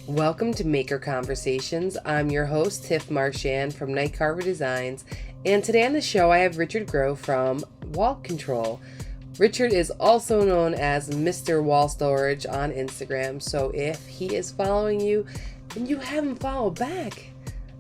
Welcome to Maker Conversations. I'm your host, Tiff Marchand from NIGHTCARVER Designs, and today on the show I have Richard Grove from Wall Control. Richard is also known as Mr. Wall Storage on Instagram, so if he is following you and you haven't followed back,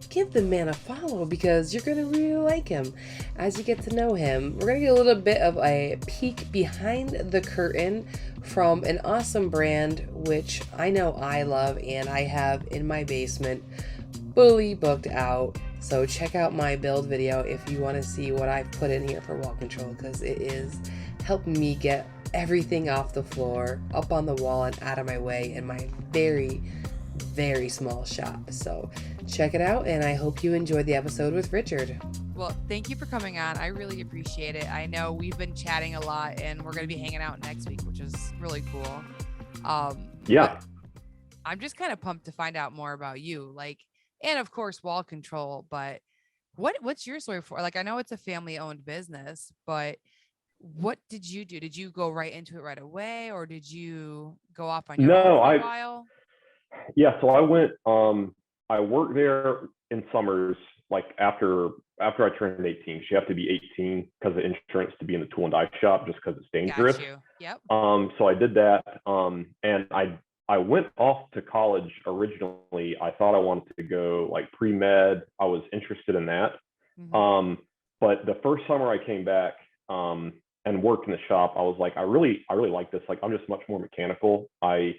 give the man a follow because you're going to really like him as you get to know him. We're going to get a little bit of a peek behind the curtain from an awesome brand which I know I love and I have in my basement fully booked out. So check out my build video if you want to see what I've put in here for wall control, because it is helping me get everything off the floor, up on the wall, and out of my way in my very small shop. So check it out, and I hope you enjoyed the episode with Richard. Well, thank you for coming on. I really appreciate it. I know we've been chatting a lot, and we're going to be hanging out next week, which is really cool. Yeah. I'm just kind of pumped to find out more about you, and of course, wall control. But what's your story for? I know it's a family-owned business, but what did you do? Did you go right into it right away, or did you go off on your own for a while? Yeah, so I went. I worked there in summers, after I turned 18. You have to be 18 because of insurance to be in the tool and die shop, just because it's dangerous. Got you. Yep. So I did that. And I went off to college originally. I thought I wanted to go pre-med. I was interested in that. Mm-hmm. But the first summer I came back and worked in the shop, I was like, I really like this. I'm just much more mechanical. I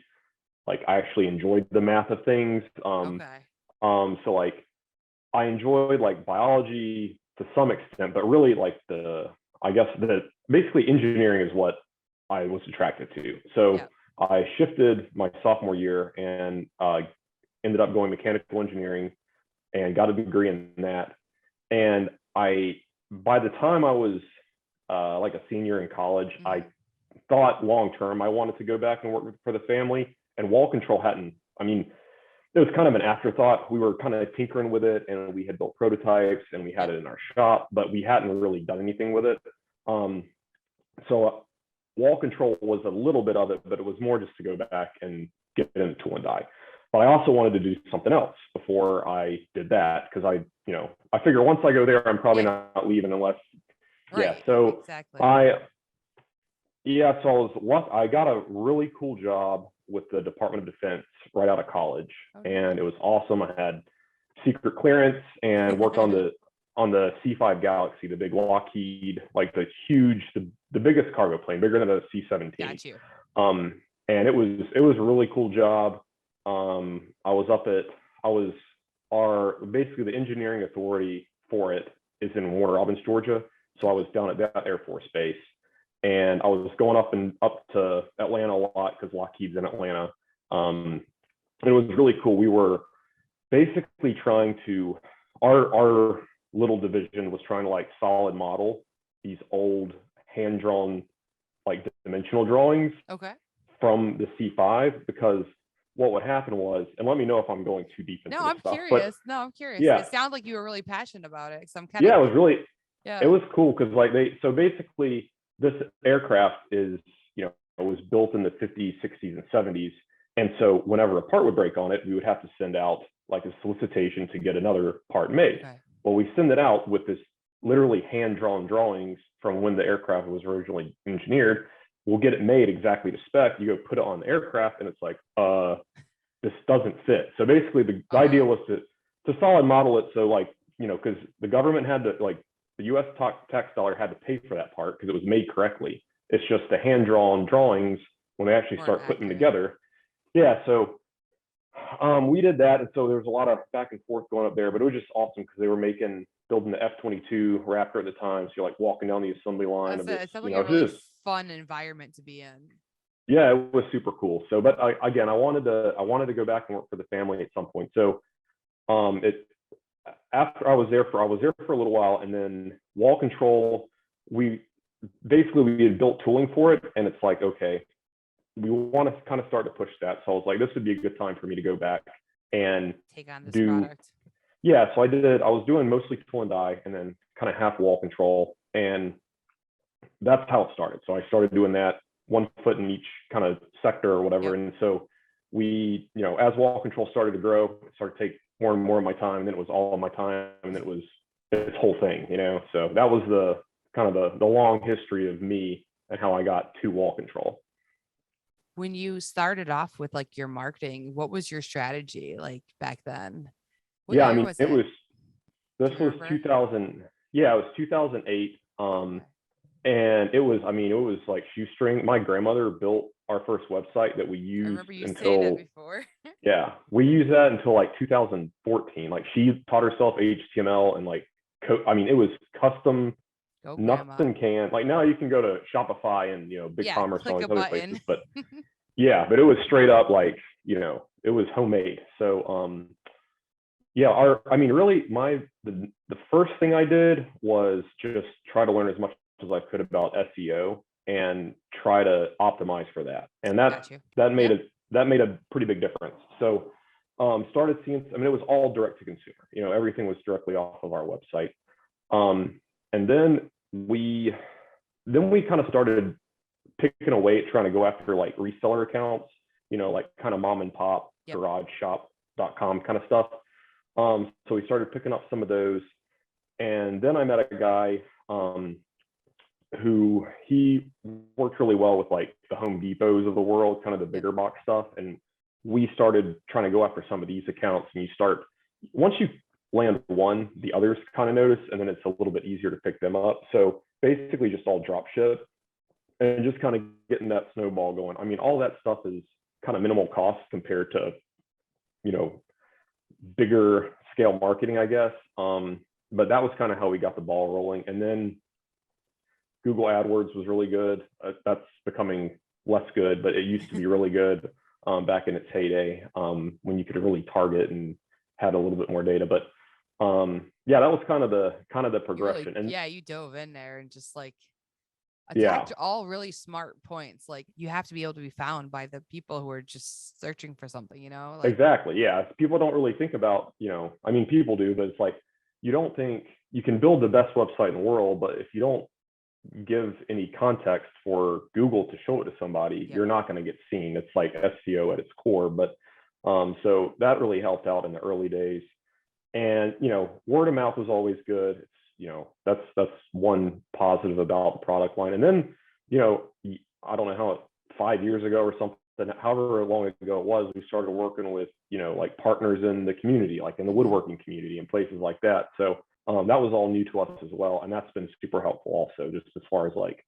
actually enjoyed the math of things. Okay. So I enjoyed biology to some extent, but really basically engineering is what I was attracted to. So yeah. I shifted my sophomore year and ended up going mechanical engineering and got a degree in that. And by the time I was a senior in college, mm-hmm. I thought long-term I wanted to go back and work for the family. And wall control it was kind of an afterthought. We were kind of tinkering with it, and we had built prototypes and we had it in our shop, but we hadn't really done anything with it. So wall control was a little bit of it, but it was more just to go back and get into tool and die. But I also wanted to do something else before I did that, because I figure once I go there, I'm probably not leaving unless, right. Yeah. So exactly. I got a really cool job with the Department of Defense right out of college. Okay. And it was awesome. I had secret clearance and worked on the C5 Galaxy, the big Lockheed, the biggest cargo plane, bigger than a C-17. Got you. And it was a really cool job. Basically the engineering authority for it is in Warner Robins, Georgia. So I was down at that Air Force Base. And I was going up to Atlanta a lot because Lockheed's in Atlanta. It was really cool. We were basically our little division was trying to solid model these old hand-drawn dimensional drawings from the C5, because what would happen was, and let me know if I'm going too deep into this stuff. I'm curious. Yeah. It sounds like you were really passionate about it. So I'm it was really, it was cool because so basically, this aircraft was built in the 50s, 60s, and 70s. And so whenever a part would break on it, we would have to send out a solicitation to get another part made. Okay. Well, we send it out with this literally hand-drawn drawings from when the aircraft was originally engineered. We'll get it made exactly to spec. You go put it on the aircraft and it's this doesn't fit. So basically the idea was to solid model it. So because the government had to the U.S. tax dollar had to pay for that part because it was made correctly. It's just the hand-drawn drawings when they actually start putting them together. Yeah, so we did that, and so there was a lot of back and forth going up there, but it was just awesome because they were building the F-22 Raptor at the time. So you're walking down the assembly line. It sounds like a really fun environment to be in. Yeah, it was super cool. So, but I wanted to go back and work for the family at some point. So, after I was there for a little while, and then wall control, we had built tooling for it, and it's okay, we want to kind of start to push that. So I was like, this would be a good time for me to go back and take on this product. Yeah, so I was doing mostly tool and die, and then kind of half wall control, and that's how it started. So I started doing that, one foot in each kind of sector or whatever. Yep. And so we, as wall control started to grow, it started to take more and more of my time, and then it was all of my time, and then it was this whole thing, so that was the kind of the long history of me and how I got to wall control. When you started off with like your marketing, what was your strategy like back then? What Yeah, I year mean, was it it? was, this Do you was remember? 2000. Yeah, it was 2008. And it was like shoestring. My grandmother built our first website that we I used remember you saying that until, before. yeah, we used that until like 2014. Like she taught herself HTML and like, it was custom. Go grandma. Nothing can, like, now you can go to Shopify and BigCommerce and all click these a other button. places, but yeah, but it was straight up like, it was homemade. So yeah, really the first thing I did was just try to learn as much as I could about SEO and try to optimize for that, and that made a pretty big difference. So started seeing, it was all direct to consumer, everything was directly off of our website. And then we kind of started picking away at trying to go after like reseller accounts, like kind of mom and pop, garageshop.com kind of stuff. So we started picking up some of those. And then I met a guy who he worked really well with like the Home Depots of the world, kind of the bigger box stuff. And we started trying to go after some of these accounts. And once you land one, the others kind of notice, and then it's a little bit easier to pick them up. So basically just all drop ship and just kind of getting that snowball going. All that stuff is kind of minimal cost compared to, bigger scale marketing, I guess. But that was kind of how we got the ball rolling. And then Google AdWords was really good. That's becoming less good, but it used to be really good back in its heyday, when you could really target and had a little bit more data. But yeah, that was kind of the progression. You dove in there and just like attacked all really smart points. Like you have to be able to be found by the people who are just searching for something, Exactly. Yeah. People don't really think about, people do, but it's like, you don't think you can build the best website in the world, but if you don't give any context for Google to show it to somebody, you're not going to get seen. It's like SEO at its core. But so that really helped out in the early days. And word of mouth was always good. It's, that's one positive about the product line. And then I don't know how 5 years ago or something, however long ago it was, we started working with like partners in the community, like in the woodworking community and places like that. So that was all new to us as well, and that's been super helpful also, just as far as like,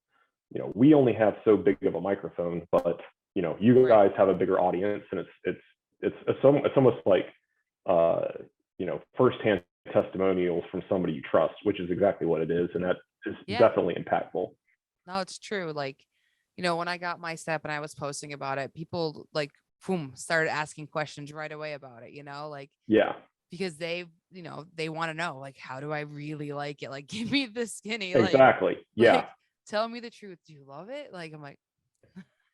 we only have so big of a microphone, but you guys have a bigger audience, and it's almost like firsthand testimonials from somebody you trust, which is exactly what it is, and that is definitely impactful. No, it's true. Like, when I got my step and I was posting about it, people like boom started asking questions right away about it, like because they want to know, like, how do I really like it? Like, give me the skinny. Exactly. Like, tell me the truth. Do you love it? Like, I'm like,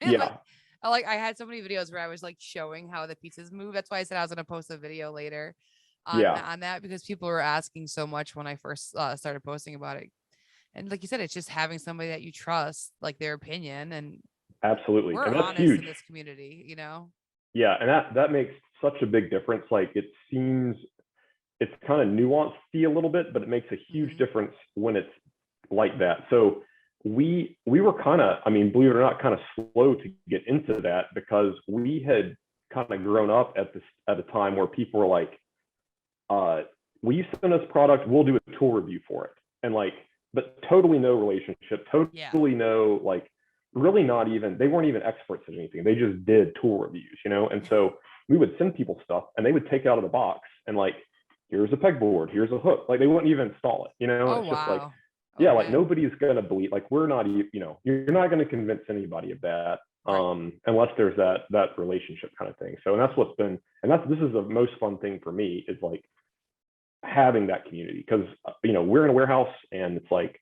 I had so many videos where I was like showing how the pieces move. That's why I said I was going to post a video later on that, because people were asking so much when I first started posting about it. And like you said, it's just having somebody that you trust, like their opinion, and absolutely, we're and that's honest huge in this community, Yeah, and that makes such a big difference. Like, it seems it's kind of nuanced a little bit, but it makes a huge difference when it's like that. So we were kind of, believe it or not, kind of slow to get into that, because we had kind of grown up at a time where people were like, will you send us product? We'll do a tool review for it. And like, but totally no relationship, totally no, like, really not even, they weren't even experts at anything. They just did tool reviews, And so we would send people stuff, and they would take out of the box and like, here's a pegboard, here's a hook. Like, they wouldn't even install it, It's just like, like, nobody's gonna believe, like, we're not, you're not gonna convince anybody of that, unless there's that relationship kind of thing. So, and that's what's been, and this is the most fun thing for me, is like having that community, because we're in a warehouse, and it's like,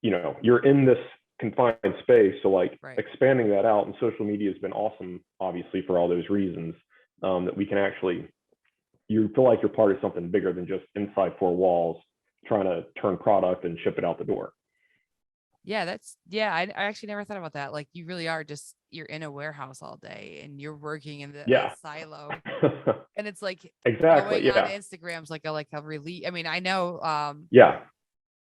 you're in this confined space, so like expanding that out, and social media has been awesome, obviously, for all those reasons, that we can actually, you feel like you're part of something bigger than just inside four walls trying to turn product and ship it out the door. I actually never thought about that. Like you really are just, you're in a warehouse all day and you're working in a Yeah. silo. And it's like Exactly. going on Yeah. Instagram's like a relief. I mean, I know Yeah.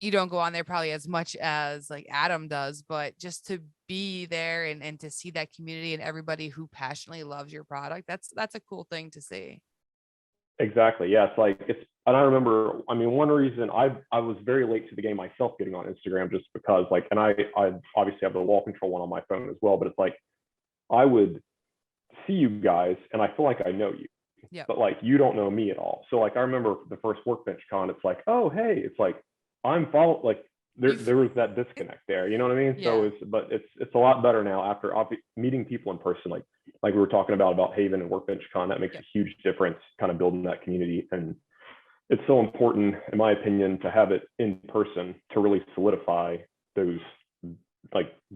you don't go on there probably as much as like Adam does, but just to be there and to see that community and everybody who passionately loves your product, that's a cool thing to see. Exactly. Yeah. And I remember, I mean, one reason I was very late to the game myself getting on Instagram just because like, and I obviously have the wall control one on my phone as well, but it's like, I would see you guys and I feel like I know you, Yeah. but like, you don't know me at all. So like, I remember the first Workbench Con, it's like, oh, hey, it's like, like there was that disconnect there, you know what I mean? Yeah. So it's a lot better now after meeting people in person, like we were talking about Haven and Workbench Con. That makes a huge difference, kind of building that community. And it's so important, in my opinion, to have it in person to really solidify those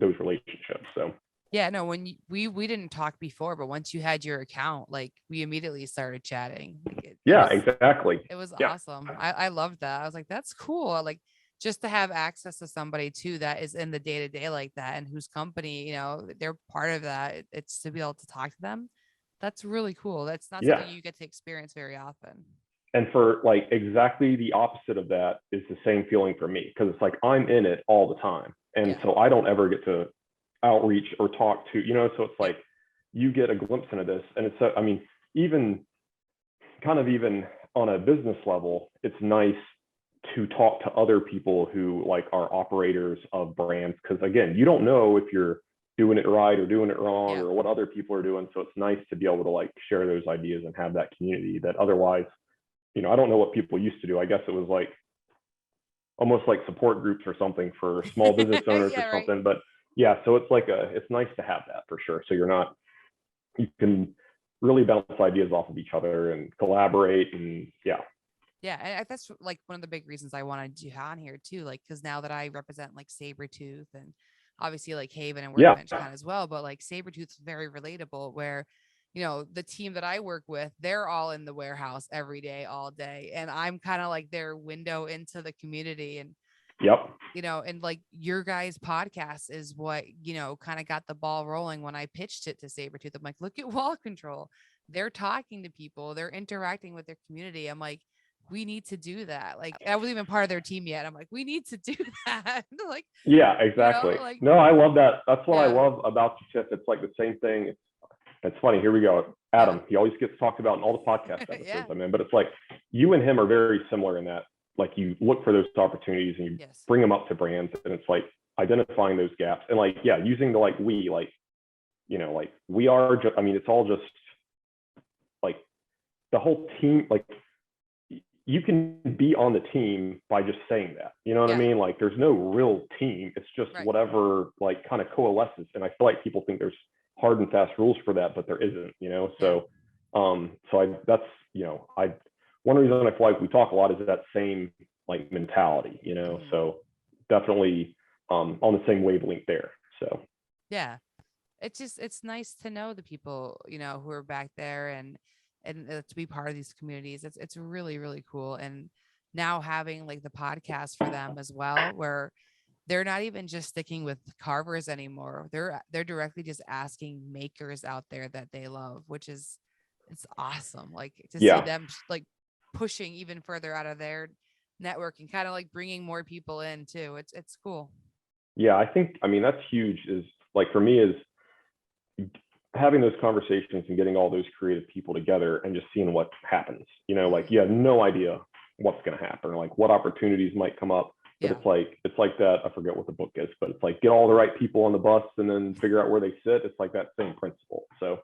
relationships. So yeah, no, when we didn't talk before, but once you had your account, like we immediately started chatting. Like exactly. It was awesome. I loved that. I was like, that's cool. Like just to have access to somebody too that is in the day to day like that and whose company, they're part of that. It's to be able to talk to them. That's really cool. That's not something you get to experience very often. And for like exactly the opposite of that is the same feeling for me, because it's like I'm in it all the time. And so I don't ever get to outreach or talk to, so it's like you get a glimpse into this. And it's, I mean, even on a business level, it's nice to talk to other people who like are operators of brands. Cause again, you don't know if you're doing it right or doing it wrong or what other people are doing. So it's nice to be able to like share those ideas and have that community that otherwise, I don't know what people used to do. I guess it was like almost like support groups or something for small business owners or something. Right. But yeah, so it's like it's nice to have that for sure. So you can really bounce ideas off of each other and collaborate and and that's like one of the big reasons I wanted you on here too. Like, cause now that I represent like Sabretooth and obviously like Haven and Workbench Con as well, but like Sabretooth is very relatable where, the team that I work with, they're all in the warehouse every day, all day. And I'm kind of like their window into the community. And, and like your guys' podcast is what, kind of got the ball rolling when I pitched it to Sabretooth. I'm like, look at Wall Control. They're talking to people. They're interacting with their community. I'm like, we need to do that. Like I wasn't even part of their team yet. I'm like, we need to do that. Like, exactly. No, I love that. That's what I love about you, Tiff. It's like the same thing. It's funny. Here we go. Adam, he always gets talked about in all the podcast episodes. I mean, but it's like you and him are very similar in that, like you look for those opportunities and you bring them up to brands, and it's like identifying those gaps and like, using the like we are just, I mean, it's all just like the whole team, like you can be on the team by just saying that, you know what I mean? Like there's no real team. It's just whatever like kind of coalesces. And I feel like people think there's hard and fast rules for that, but there isn't, so that's one reason I feel like we talk a lot is that same like mentality, so definitely on the same wavelength there. So it's nice to know the people who are back there and to be part of these communities. It's really, really cool. And now having like the podcast for them as well, where they're not even just sticking with carvers anymore. They're directly just asking makers out there that they love, which is, it's awesome. Like to see them like pushing even further out of their network and kind of like bringing more people in too. It's cool. Yeah. I mean, that's huge is like, for me is having those conversations and getting all those creative people together and just seeing what happens, like you have no idea what's going to happen or like what opportunities might come up. But it's like that. I forget what the book is, but it's like get all the right people on the bus and then figure out where they sit. It's like that same principle. So,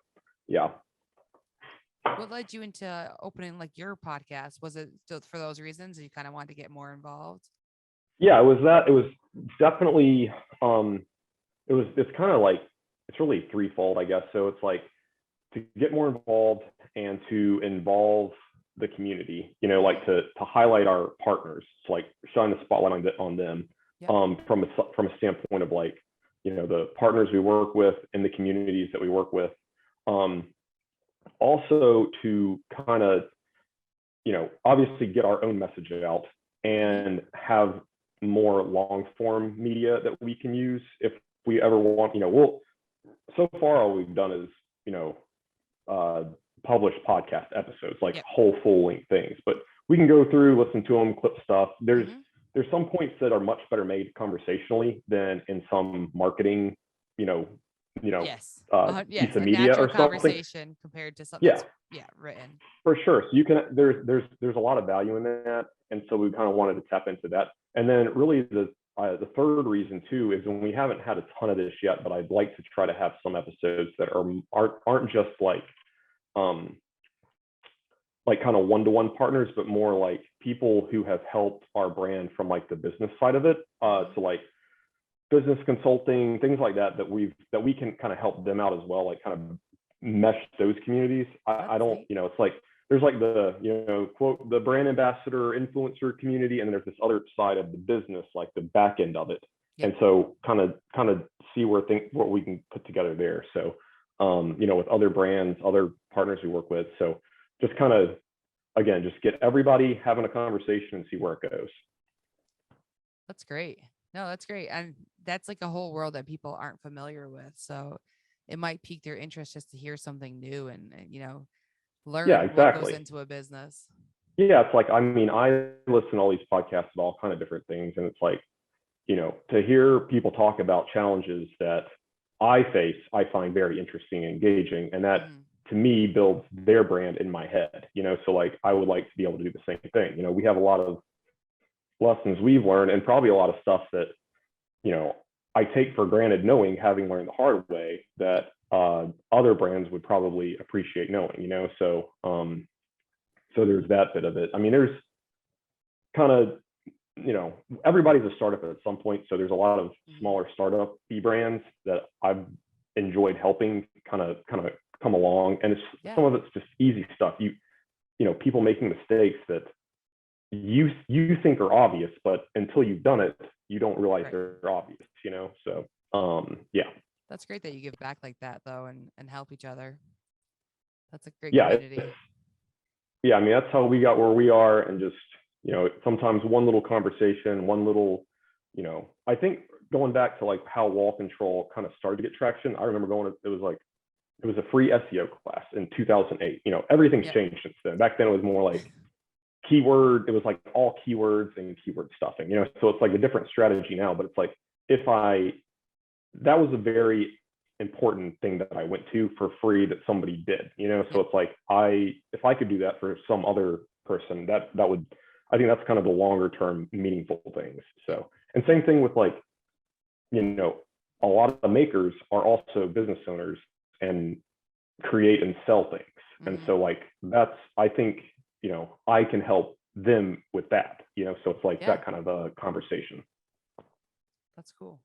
What led you into opening like your podcast? Was it still for those reasons you kind of wanted to get more involved? Yeah, it was that. It was definitely. It's kind of like it's really threefold, I guess. So it's like to get more involved and to involve the community, like to highlight our partners, to like shine the spotlight on them, from a standpoint of like, the partners we work with and the communities that we work with. Also to kind of, obviously get our own message out and have more long form media that we can use if we ever want, so far all we've done is, publish podcast episodes, like whole full length things, but we can go through, listen to them, clip stuff. There's some points that are much better made conversationally than in some marketing, yes, piece of media or something. Conversation compared to something that's written. For sure. So you can, there's a lot of value in that. And so we kind of wanted to tap into that. And then really the third reason too is when we haven't had a ton of this yet, but I'd like to try to have some episodes that aren't just like kind of one-to-one partners, but more like people who have helped our brand from like the business side of it, to like business consulting, things like that that we can kind of help them out as well, like kind of mesh those communities. I don't, it's like there's like the quote the brand ambassador influencer community, and then there's this other side of the business, like the back end of it. And so kind of see what we can put together there. So with other brands, other partners we work with. So just kind of, again, just get everybody having a conversation and see where it goes. That's great. No, that's great. And that's like a whole world that people aren't familiar with. So it might pique their interest just to hear something new and learn what goes into a business. Yeah. It's like, I listen to all these podcasts of all kind of different things. And it's like, to hear people talk about challenges that I find very interesting and engaging. And that to me builds their brand in my head, so like, I would like to be able to do the same thing. We have a lot of lessons we've learned and probably a lot of stuff that, I take for granted having learned the hard way that other brands would probably appreciate knowing, so there's that bit of it. There's kind of, everybody's a startup at some point. So there's a lot of smaller startup brands that I've enjoyed helping kind of come along. And some of it's just easy stuff. People making mistakes that you think are obvious, but until you've done it, you don't realize they're obvious, so that's great that you give back like that though, and help each other. That's a great community. That's how we got where we are. And just sometimes one little conversation, one little, I think going back to like how wall control kind of started to get traction, I remember it was a free SEO class in 2008. Everything's changed since then. Back then it was more like it was like all keywords and keyword stuffing, so it's like a different strategy now. But it's like, that was a very important thing that I went to for free that somebody did, so it's like, if I could do that for some other person, that would, I think that's kind of the longer term meaningful things. So, and same thing with like, a lot of the makers are also business owners and create and sell things. And so like, I think, I can help them with that, so it's like that kind of a conversation. That's cool.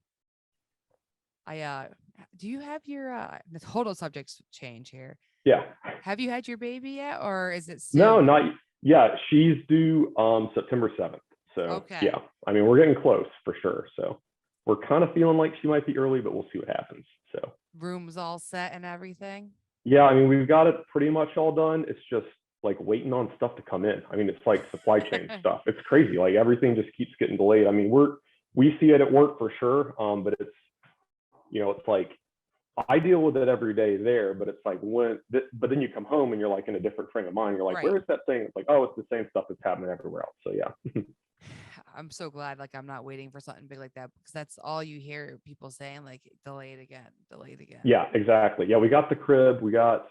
Do you have your, the total subjects change here. Yeah. Have you had your baby yet, or is it soon? No, not yeah. She's due September 7th. So yeah, we're getting close for sure. So we're kind of feeling like she might be early, but we'll see what happens. So rooms all set and everything. Yeah, we've got it pretty much all done. It's just like waiting on stuff to come in. It's like supply chain stuff. It's crazy. Like everything just keeps getting delayed. We see it at work for sure. But it's, it's like, I deal with it every day there, but it's like but then you come home and you're like in a different frame of mind. You're like, where's that thing? It's like, oh, it's the same stuff that's happening everywhere else. So yeah. I'm so glad I'm not waiting for something big like that, because that's all you hear people saying, like delayed again. Yeah, exactly. Yeah, we got the crib. We got,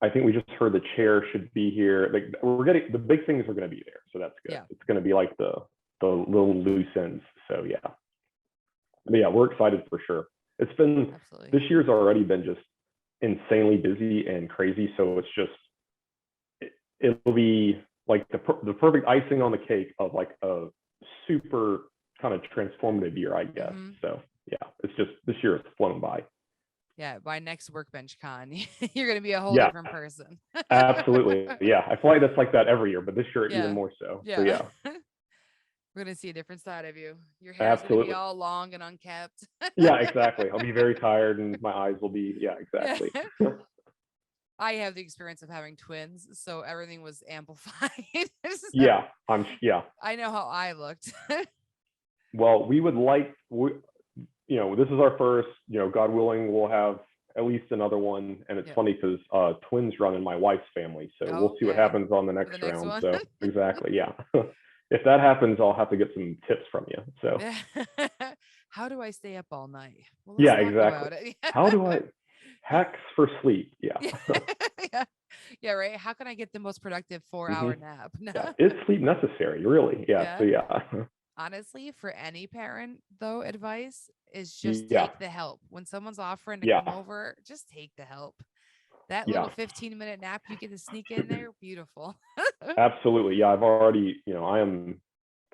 I think we just heard the chair should be here. Like we're getting, the big things are going to be there. So that's good. Yeah. It's going to be like the little loose ends. So yeah. But yeah, we're excited for sure. It's been, this year's already been just insanely busy and crazy. So it's just, it'll be like the perfect icing on the cake of like a super kind of transformative year, I guess. So yeah, it's just, this year has flown by. Yeah, by next Workbench Con, you're going to be a whole different person. Absolutely. Yeah, I feel like that's like that every year, but this year even more so. Yeah. So yeah. We're going to see a different side of you. Your hair's going to be all long and unkept. Yeah, exactly. I'll be very tired and my eyes will be, exactly. I have the experience of having twins, so everything was amplified. Yeah, I know how I looked. Well, we would like, this is our first, God willing, we'll have at least another one. And it's funny because twins run in my wife's family. So we'll see what happens on the next round. One. So exactly. Yeah. If that happens, I'll have to get some tips from you. So how do I stay up all night? Well, yeah, exactly. How do I hacks for sleep? Yeah. Yeah, right. How can I get the most productive 4-hour nap? Yeah. Is sleep necessary? Really? Yeah. So yeah. Honestly, for any parent, though, advice is just take the help. When someone's offering to come over, just take the help. That little 15-minute nap you get to sneak in there, beautiful. Absolutely. Yeah, I've already, I am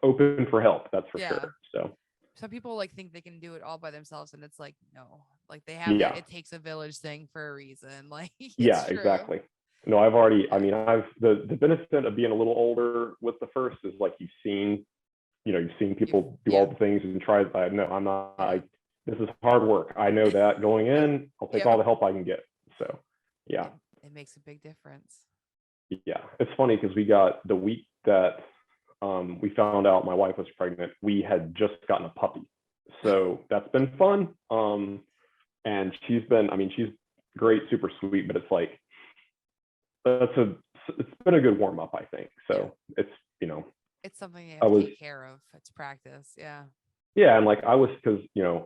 open for help. That's for sure. So some people like think they can do it all by themselves, and it's like, no, like they have it takes a village thing for a reason. Like exactly. No, I've already, I've the benefit of being a little older with the first is like you've seen people do all the things and try. I'm not. This is hard work. I know that going in, I'll take all the help I can get. So, yeah, it makes a big difference. Yeah, it's funny because we got the week that we found out my wife was pregnant. We had just gotten a puppy, so that's been fun. And she's great, super sweet, but it's like it's been a good warm up, I think. So it's it's something you have to take care of. It's practice. Yeah. And like I was, because,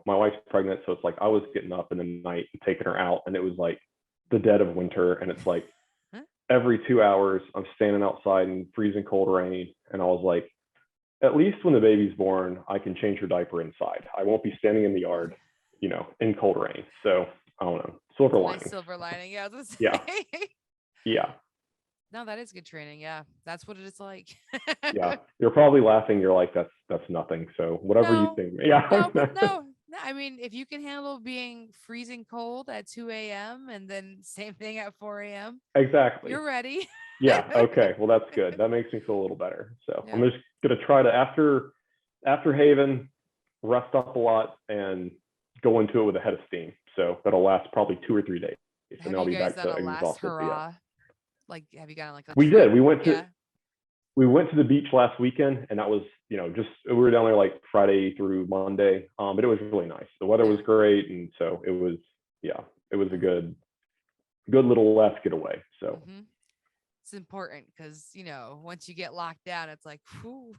my wife's pregnant. So it's like I was getting up in the night and taking her out. And it was like the dead of winter. And it's like every 2 hours, I'm standing outside in freezing cold rain. And I was like, at least when the baby's born, I can change her diaper inside. I won't be standing in the yard, in cold rain. So I don't know. Silver lining. Nice silver lining. Yeah. Yeah. No, that is good training. Yeah, that's what it is like. Yeah, you're probably laughing. You're like, that's nothing. So whatever you think. Yeah. No. I mean, if you can handle being freezing cold at 2 a.m. and then same thing at 4 a.m. Exactly. You're ready. Yeah. Okay. Well, that's good. That makes me feel a little better. So I'm just gonna try to after Haven, rest up a lot and go into it with a head of steam. So that'll last probably 2 or 3 days, and then I'll be back to exhausted. Like, have you gotten like we did. We went to the beach last weekend, and that was, just we were down there like Friday through Monday. But it was really nice. The weather was great, and so it was a good little last getaway. So it's important because once you get locked down, it's like, whew.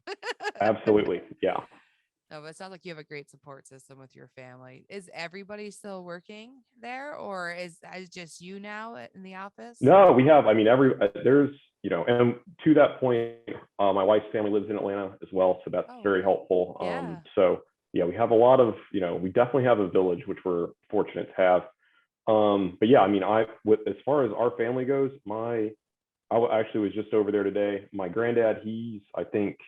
Absolutely, yeah. No, but it sounds like you have a great support system with your family. Is everybody still working there, or is just you now in the office? No, we have. There's, and to that point, my wife's family lives in Atlanta as well, so that's very helpful. So yeah, we have a lot of, we definitely have a village, which we're fortunate to have. But yeah, as far as our family goes, I actually was just over there today. My granddad, he's, I think,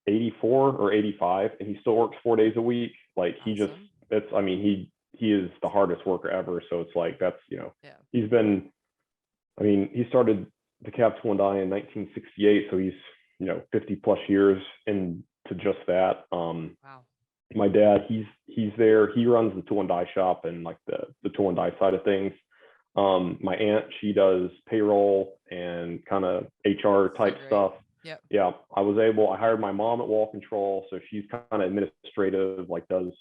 84 or 85, and he still works 4 days a week. Like he is the hardest worker ever. So it's like, that's, he's been, he started the Cab Tool and Die in 1968. So he's, 50 plus years into just that. Wow. My dad, he's there. He runs the tool and die shop and like the tool and die side of things. My aunt, she does payroll and kind of HR type stuff. Yep. Yeah, I hired my mom at Wall Control, so she's kind of administrative, like does,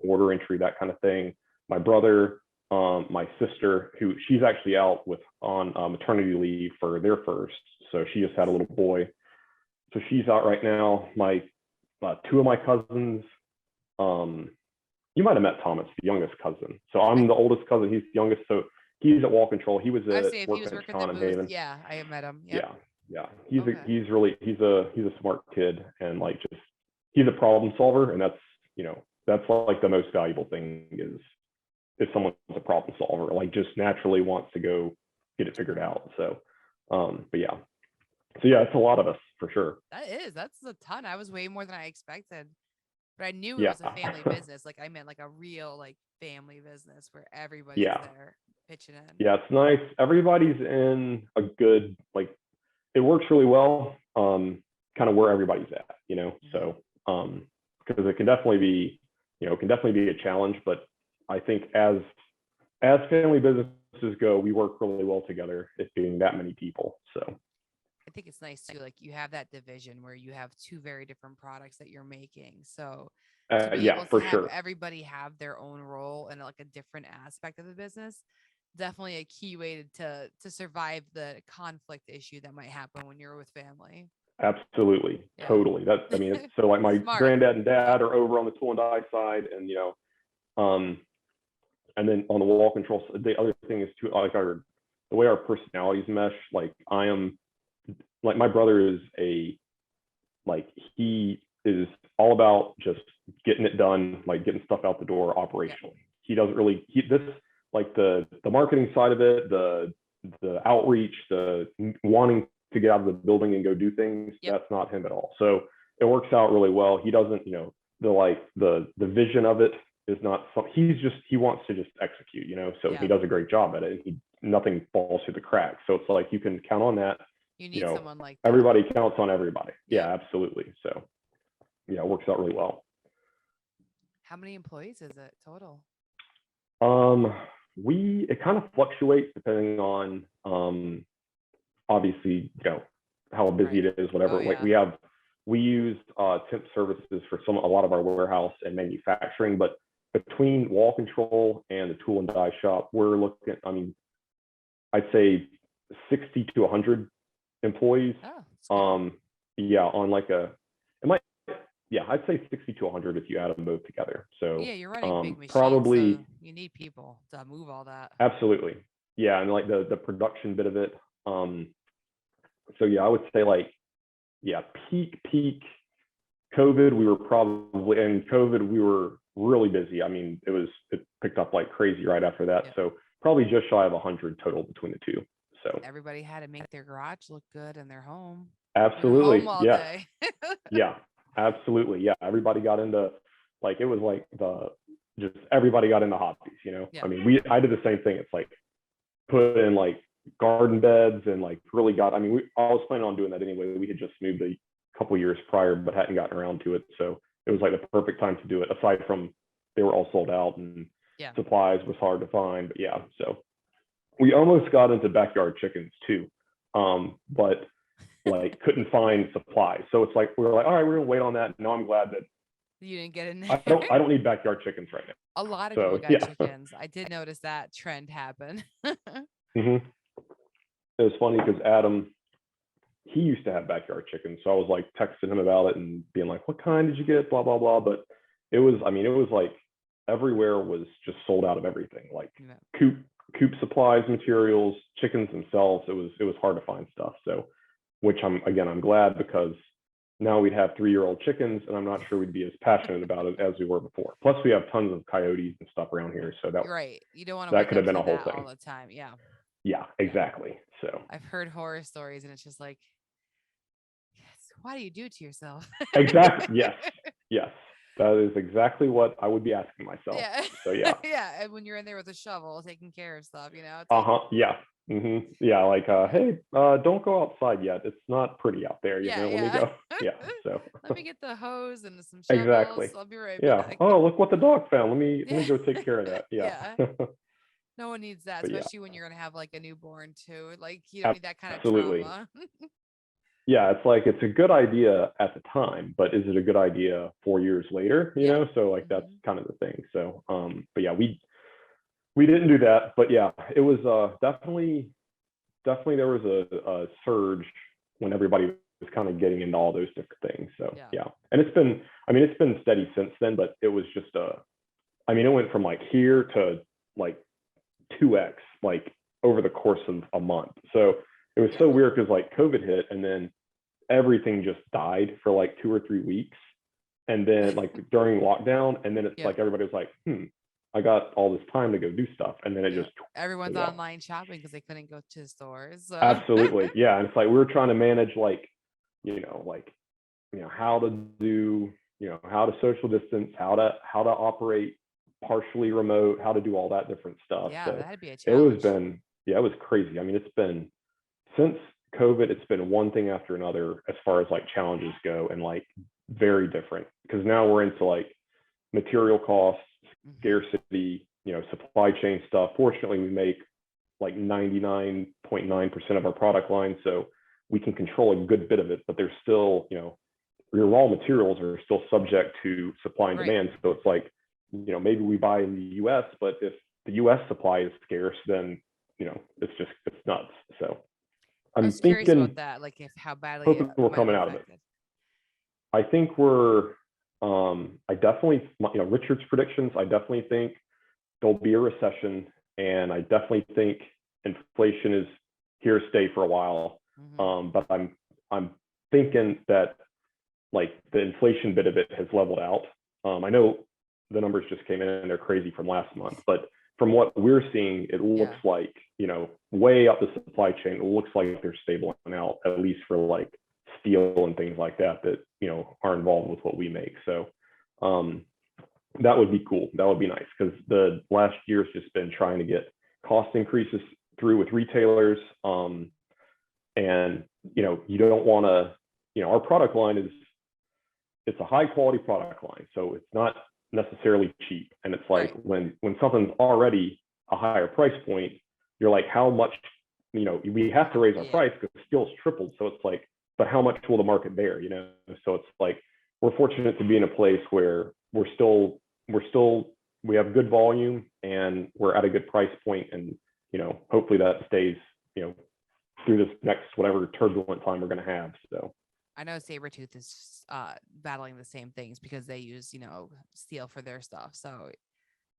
order entry, that kind of thing. My brother, my sister, who she's actually out on maternity leave for their first, so she just had a little boy, so she's out right now. My two of my cousins, you might have met Thomas, the youngest cousin. So I'm the oldest cousin, he's the youngest, so he's at Wall Control. He was at working at Haven. Yeah, I met him. Yep. Yeah, he's a smart kid, and like he's a problem solver, and that's like the most valuable thing is if someone's a problem solver, like just naturally wants to go get it figured out. So but yeah, it's a lot of us for sure. That's a ton. I was way more than I expected, but I knew it was a family business. Like I meant like a real like family business where everybody's there pitching in. Yeah, it's nice. Everybody's in a good, like, it works really well, kind of where everybody's at, so because it can definitely be a challenge, but I think as family businesses go, we work really well together, it being that many people. So I think it's nice too, like you have that division where you have two very different products that you're making. So to be yeah, able to for have sure. everybody have their own role and like a different aspect of the business, definitely a key way to survive the conflict issue that might happen when you're with family. Absolutely. Yeah. Totally. That's, I mean, it's, so like my Smart. granddad and dad are over on the tool and die side, and and then on the wall control, the other thing is too, like the way our personalities mesh. Like I am, like my brother is he is all about just getting it done, like getting stuff out the door operationally. He doesn't really, like the marketing side of it, the outreach, the wanting to get out of the building and go do things, that's not him at all. So it works out really well. He doesn't, the vision of it is not something, he wants to just execute, so he does a great job at it, and nothing falls through the cracks. So it's like you can count on that. You need someone like that. Everybody counts on everybody. Yeah, absolutely. So yeah, it works out really well. How many employees is it total? It kind of fluctuates depending on obviously, how busy it is, whatever. Like we use temp services for a lot of our warehouse and manufacturing, but between wall control and the tool and die shop, we're looking at, I'd say 60 to 100 employees. On like I'd say 60 to 100 if you add them both together. So yeah, you're running big machines, probably, so you need people to move all that. Absolutely. Yeah, and like the production bit of it. So yeah, I would say peak COVID, we were really busy. It picked up like crazy right after that. So probably just shy of 100 total between the two. So everybody had to make their garage look good in their home. Absolutely. Home all day. Yeah, absolutely. Yeah. Everybody got into everybody got into hobbies, I did the same thing. It's like put in like garden beds and like really I was planning on doing that anyway. We had just moved a couple years prior, but hadn't gotten around to it. So it was like the perfect time to do it, aside from they were all sold out and supplies was hard to find. But yeah, so we almost got into backyard chickens too. But like couldn't find supplies. So it's like, we were like, all right, we're gonna wait on that. No, I'm glad that you didn't get in there. I don't need backyard chickens right now. A lot of people got chickens. I did notice that trend happen. It was funny because Adam, he used to have backyard chickens. So I was like texting him about it and being like, what kind did you get? Blah, blah, blah. But it was like everywhere was just sold out of everything, like coop supplies, materials, chickens themselves. It was hard to find stuff. So, which I'm glad, because now we'd have 3-year-old chickens, and I'm not sure we'd be as passionate about it as we were before. Plus, we have tons of coyotes and stuff around here, so you don't want to. That could have been a whole thing all the time. Yeah, exactly. So I've heard horror stories, and it's just like, why do you do it to yourself? Exactly. Yes. That is exactly what I would be asking myself. Yeah. So yeah. Yeah, and when you're in there with a shovel, taking care of stuff, Yeah. Yeah, like hey, don't go outside yet. It's not pretty out there. Let me go. Yeah. So let me get the hose and some shovels. Exactly. I'll be right back. back. Oh, look what the dog found. Let me go take care of that. Yeah. No one needs that, especially when you're gonna have like a newborn too. Like you don't need that kind of trauma. Yeah, it's like, it's a good idea at the time, but is it a good idea 4 years later? So like that's kind of the thing. So but yeah, we didn't do that, but yeah, it was definitely there was a surge when everybody was kind of getting into all those different things. So yeah. And it's been steady since then, but it was just it went from like here to like 2x like over the course of a month. So it was so weird because like COVID hit, and then everything just died for like 2 or 3 weeks. And then like during lockdown, and then it's like everybody was like, I got all this time to go do stuff. And then it just everyone's online shopping because they couldn't go to stores. So. Absolutely. Yeah. And it's like we were trying to manage how to do, how to social distance, how to operate partially remote, how to do all that different stuff. Yeah, so that'd be a challenge. It was crazy. It's been, since COVID, it's been one thing after another as far as like challenges go, and like very different, because now we're into like material costs, scarcity, supply chain stuff. Fortunately, we make like 99.9% of our product line. So we can control a good bit of it, but there's still, your raw materials are still subject to supply and demand. So it's like, maybe we buy in the US, but if the US supply is scarce, then, it's nuts. So I'm curious about that, like how badly we're coming out of it. I think I definitely, Richard's predictions, I definitely think there'll be a recession, and I definitely think inflation is here to stay for a while. But I'm thinking that like the inflation bit of it has leveled out. I know the numbers just came in and they're crazy from last month, but from what we're seeing, it looks like, way up the supply chain, it looks like they're stable out, at least for like steel and things like that, are involved with what we make. So that would be cool. That would be nice, because the last year's just been trying to get cost increases through with retailers. And, you don't want to, our product line it's a high quality product line. So it's not necessarily cheap. And it's like when something's already a higher price point, you're like, how much, we have to raise our price because steel's tripled. So it's like, but how much will the market bear, So it's like, we're fortunate to be in a place where we have good volume and we're at a good price point, and, hopefully that stays, through this next whatever turbulent time we're going to have. So I know Sabretooth is battling the same things because they use, steel for their stuff. So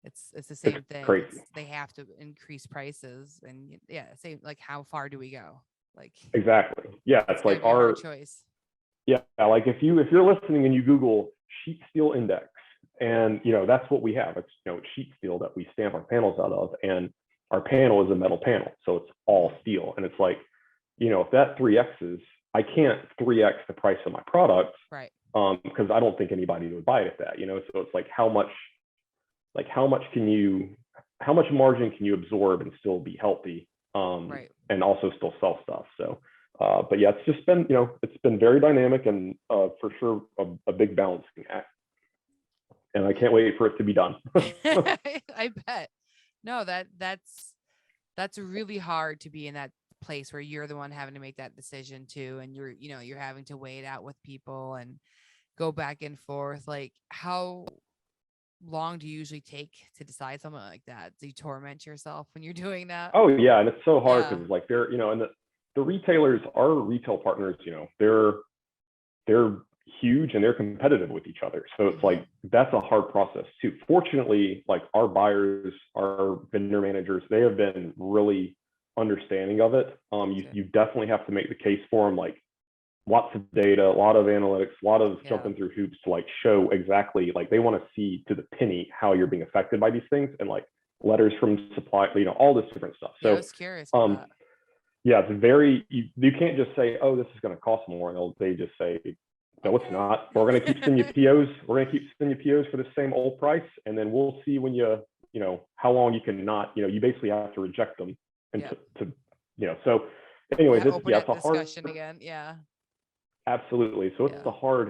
it's the same thing. Crazy. They have to increase prices, and say like, how far do we go? Like exactly. Yeah, it's like our choice. Yeah, like if you're listening and you Google sheet steel index, and that's what we have. It's sheet steel that we stamp our panels out of, and our panel is a metal panel, so it's all steel. And it's like, if that 3X's, I can't 3X the price of my product, right? Because I don't think anybody would buy it at that, So it's like, how much margin can you absorb and still be healthy, and also still sell stuff. So, but yeah, it's just been, it's been very dynamic, and for sure a big balancing act. And I can't wait for it to be done. I bet. No, that's really hard to be in that place where you're the one having to make that decision too, and you're having to weigh it out with people and go back and forth. Like, how long do you usually take to decide something like that? Do you torment yourself when you're doing that? Oh yeah, and it's so hard because like they're, and the retailers, our retail partners, they're huge and they're competitive with each other. So it's like, that's a hard process too. Fortunately, like our buyers, our vendor managers, they have been really understanding of it. You definitely have to make the case for them, like lots of data, a lot of analytics, a lot of jumping through hoops to like show exactly, like they want to see to the penny how you're being affected by these things, and like letters from supply, all this different stuff. So I was curious about that. Yeah, it's very, you can't just say, oh, this is going to cost more, and they just say, no, it's not. We're going to keep sending you POs. We're going to keep sending you POs for the same old price, and then we'll see when how long you can not, you basically have to reject them, and so anyways, it's a hard discussion again. Yeah, absolutely. So it's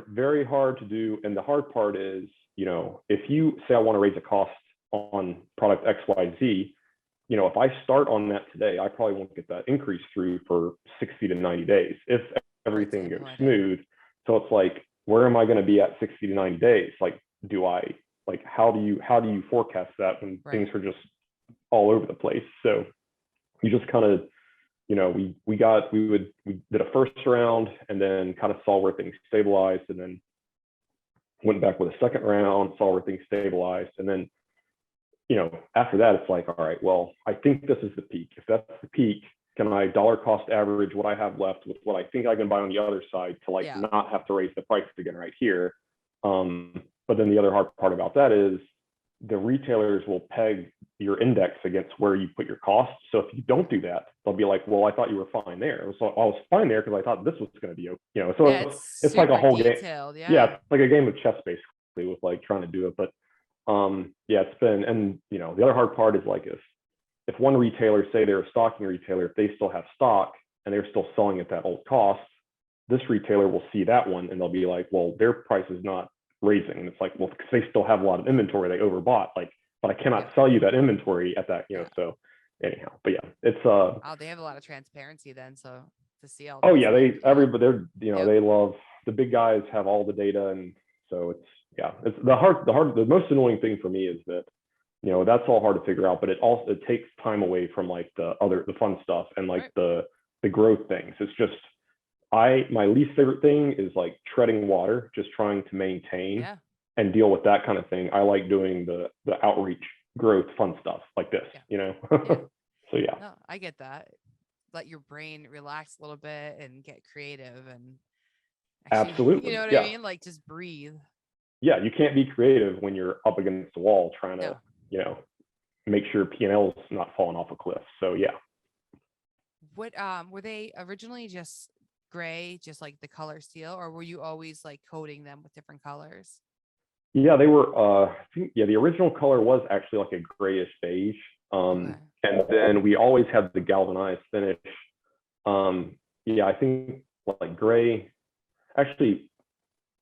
very hard to do, and the hard part is, if you say I want to raise a cost on product XYZ, if I start on that today, I probably won't get that increase through for 60 to 90 days if everything goes smooth. So it's like, where am I going to be at 60 to 90 days? Like, how do you forecast that when things are just all over the place? So you just kind of, we did a first round and then kind of saw where things stabilized, and then went back with a second round, saw where things stabilized. And then, after that, it's like, all right, well, I think this is the peak. If that's the peak, can I dollar cost average what I have left with what I think I can buy on the other side to not have to raise the price again right here? But then the other hard part about that is the retailers will peg your index against where you put your costs. So if you don't do that, they'll be like, well, I thought you were fine there. So I was fine there because I thought this was going to be, so it's like a whole game. Yeah, it's like a game of chess basically with like trying to do it. But it's been, and the other hard part is like, if one retailer, say they're a stocking retailer, if they still have stock and they're still selling at that old cost, this retailer will see that one and they'll be like, well, their price is not raising. And it's like, well, because they still have a lot of inventory, they overbought, like, but I cannot sell you that inventory at that, so anyhow, but yeah, it's Oh, they have a lot of transparency then, so to see all oh that yeah, stuff, everybody, they're, Yep. they love, the big guys have all the data, and so it's, yeah, it's the most annoying thing for me is that, that's all hard to figure out, but it takes time away from like the fun stuff and like Right. the growth things. It's just, my least favorite thing is like treading water, just trying to maintain Yeah. and deal with that kind of thing. I like doing the outreach, growth, fun stuff like this, Yeah. So yeah. No, I get that. Let your brain relax a little bit and get creative and actually, you Absolutely. know what I Yeah. mean? Like just breathe. Yeah. You can't be creative when you're up against the wall trying to, No. make sure P&L's not falling off a cliff. So yeah. What were they originally just gray, just like the color steel, or were you always like coating them with different colors? Yeah, they were, I think, yeah, the original color was actually like a grayish beige. Okay. And then we always had the galvanized finish. Yeah, I think like gray, actually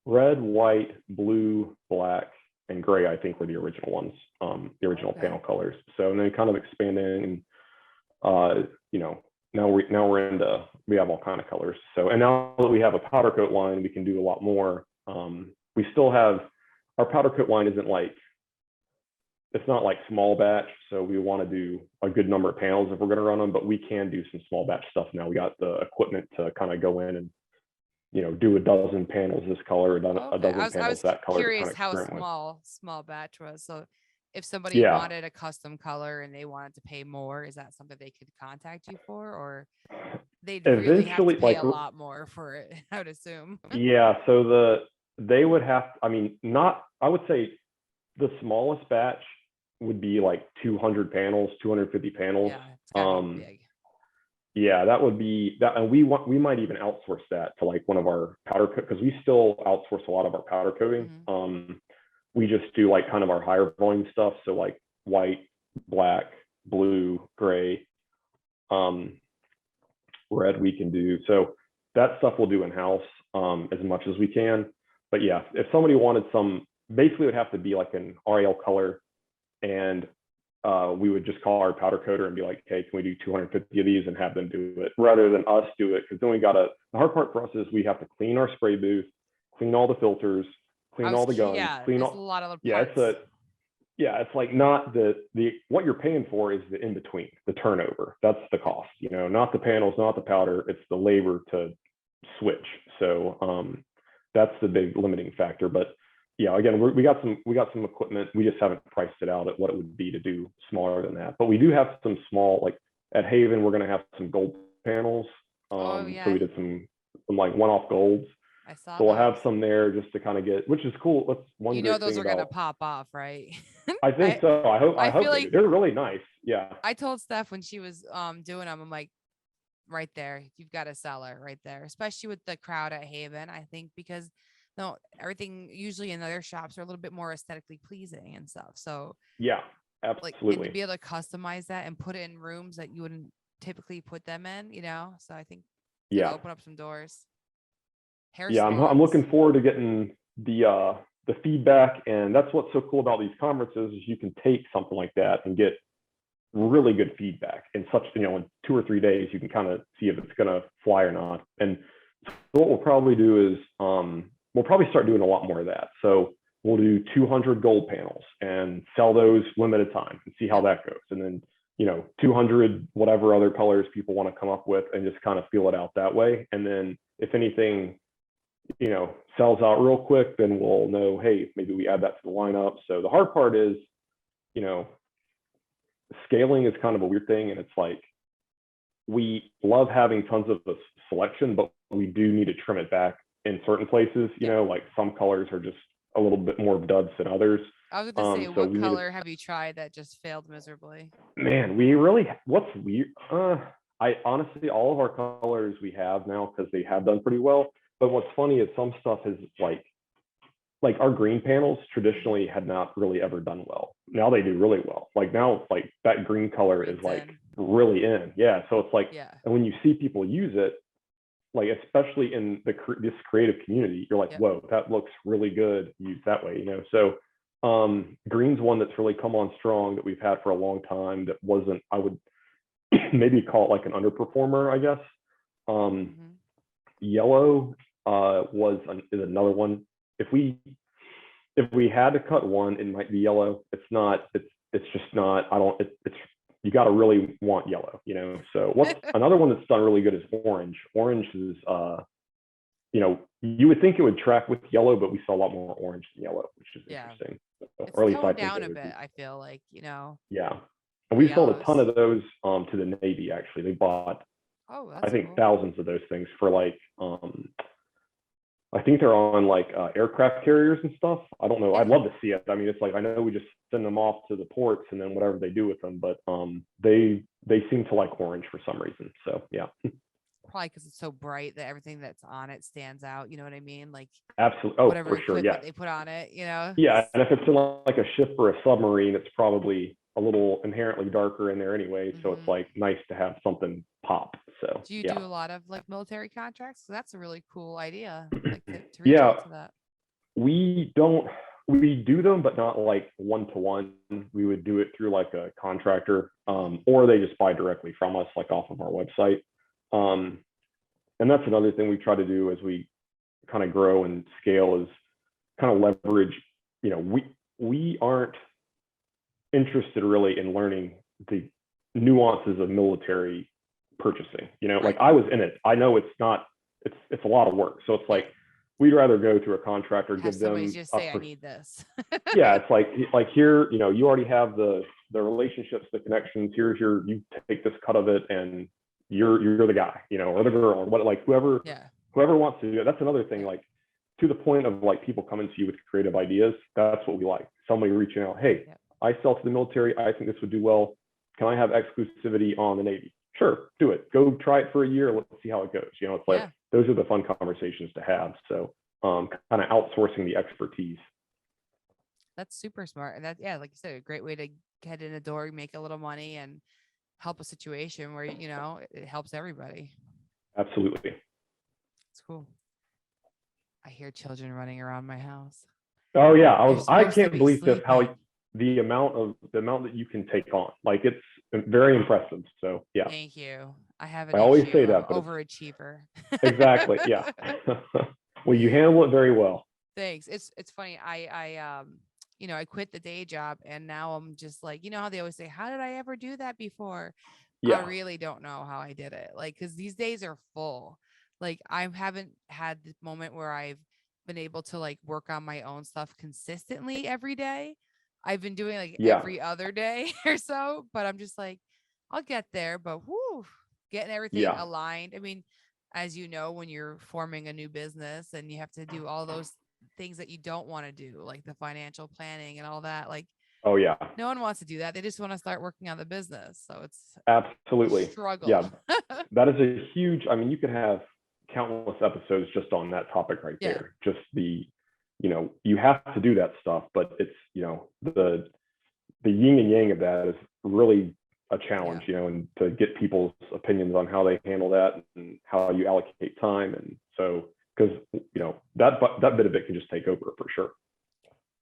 red, white, blue, black, and gray, I think were the original ones, the original panel colors. So, and then kind of expanding, and now we're into, we have all kind of colors. So, and now that we have a powder coat line, we can do a lot more. We still have, our powder coat line isn't like, it's not like small batch, so we want to do a good number of panels if we're going to run them, but we can do some small batch stuff now. We got the equipment to kind of go in and do a dozen panels this color, a dozen panels that color. Curious to kind how of small batch was. So if somebody Yeah. wanted a custom color and they wanted to pay more, is that something they could contact you for, or they'd really have to Eventually, pay like, a lot more for it, I would assume. Yeah, so they would have, I mean, not, I would say the smallest batch would be like 200 panels, 250 panels. Yeah, it's gotta be big. Yeah, that would be that, and we might even outsource that to like one of our powder coat, because we still outsource a lot of our powder coating. We just do like kind of our higher volume stuff, so like white, black, blue, gray, red we can do. So that stuff we'll do in house as much as we can. But yeah, if somebody wanted some, basically it would have to be like an RAL color, and we would just call our powder coater and be like, hey, can we do 250 of these and have them do it rather than us do it? Because then the hard part for us is we have to clean our spray booth, clean all the filters, clean all the guns, clean all. A lot of the parts. It's like not the what you're paying for is the in between, the turnover. That's the cost, not the panels, not the powder. It's the labor to switch. So that's the big limiting factor. But yeah, again, we got some equipment. We just haven't priced it out at what it would be to do smaller than that. But we do have some small, like at Haven, we're going to have some gold panels. So we did some like one-off golds. I saw. So we'll have some there just to kind of get, which is cool. That's one great those thing are gonna pop off, right? I think so. I hope feel like they're really nice. Yeah. I told Steph when she was doing them, I'm like, right there, you've got a seller right there, especially with the crowd at Haven. I think because everything usually in other shops are a little bit more aesthetically pleasing and stuff. So yeah, absolutely. Like, and to be able to customize that and put it in rooms that you wouldn't typically put them in, So I think it'll open up some doors. I'm looking forward to getting the feedback, and that's what's so cool about these conferences is you can take something like that and get really good feedback in such, in 2 or 3 days. You can kind of see if it's going to fly or not. And so what we'll probably do is we'll probably start doing a lot more of that. So we'll do 200 gold panels and sell those limited time and see how that goes. And then 200 whatever other colors people want to come up with, and just kind of feel it out that way. And then if anything sells out real quick, then we'll know, hey, maybe we add that to the lineup. So the hard part is, scaling is kind of a weird thing. And it's like, we love having tons of the selection, but we do need to trim it back in certain places. Like some colors are just a little bit more duds than others. I was going to say, what color have you tried that just failed miserably? Man, what's weird? I honestly, all of our colors we have now, because they have done pretty well. But what's funny is some stuff is like our green panels traditionally had not really ever done well. Now they do really well. Like now, like that green color is like really in. Yeah. So it's like, and when you see people use it, like especially in this creative community, you're like, whoa, that looks really good used that way, So green's one that's really come on strong that we've had for a long time. That wasn't, maybe call it like an underperformer, I guess. Mm-hmm. Yellow is another one. If we had to cut one, it might be yellow. It's just not. It's you got to really want yellow, you know. So what's another one that's done really good is orange. Orange is you know, you would think it would track with yellow, but we saw a lot more orange than yellow, which is interesting. It's or at least toned down a bit, I feel like, you know. Yeah. And we sold a yellows. ton of those to the Navy, actually. They bought, that's I think, cool. thousands of those things for like, I think they're on like aircraft carriers and stuff. I don't know. Yeah. I'd love to see it. I mean, it's like, I know we just send them off to the ports and then whatever they do with them, but they seem to like orange for some reason. So yeah. Probably because it's so bright that everything that's on it stands out. You know what I mean? Like absolutely. Oh, whatever for sure. equipment Yeah. they put on it, you know? Yeah. And if it's in like a ship or a submarine, it's probably a little inherently darker in there anyway. Mm-hmm. So it's like nice to have something pop. So do you do a lot of like military contracts? So that's a really cool idea. Like to reach yeah. out to that. We do them, but not like one-to-one. We would do it through like a contractor, or they just buy directly from us, like off of our website. And that's another thing we try to do as we kind of grow and scale is kind of leverage, you know, we aren't interested really in learning the nuances of military purchasing. You know, like I was in it. I know it's a lot of work. So it's like, we'd rather go through a contractor, give them just say, I need this. yeah. It's like here, you know, you already have the relationships, the connections. You take this cut of it and you're the guy, you know, or the girl, or what, like whoever wants to do it. That's another thing, like to the point of like people coming to you with creative ideas. That's what we like. Somebody reaching out, hey, I sell to the military. I think this would do well. Can I have exclusivity on the Navy? Sure, do it. Go try it for a year. Let's see how it goes. You know, it's like those are the fun conversations to have. So kind of outsourcing the expertise. That's super smart. And that, like you said, a great way to get in the door, make a little money and help a situation where, you know, it helps everybody. Absolutely. It's cool. I hear children running around my house. Oh yeah. I can't believe how the amount that you can take on. Like it's very impressive. So yeah. Thank you. I always say that, but overachiever. Exactly. Yeah. Well, you handle it very well. Thanks. It's funny. You know, I quit the day job and now I'm just like, you know how they always say, how did I ever do that before? Yeah. I really don't know how I did it. Like, cause these days are full. Like I haven't had the moment where I've been able to like work on my own stuff consistently every day. I've been doing like every other day or so, but I'm just like, I'll get there, but getting everything aligned. I mean, as you know, when you're forming a new business and you have to do all those things that you don't want to do, like the financial planning and all that, like, oh yeah, no one wants to do that. They just want to start working on the business. So it's absolutely struggle. Yeah. That is a huge, I mean, you could have countless episodes just on that topic right there. Just the, you know, you have to do that stuff, but it's, you know, the yin and yang of that is really a challenge, you know, and to get people's opinions on how they handle that and how you allocate time. And so, because, you know, that bit of it can just take over for sure.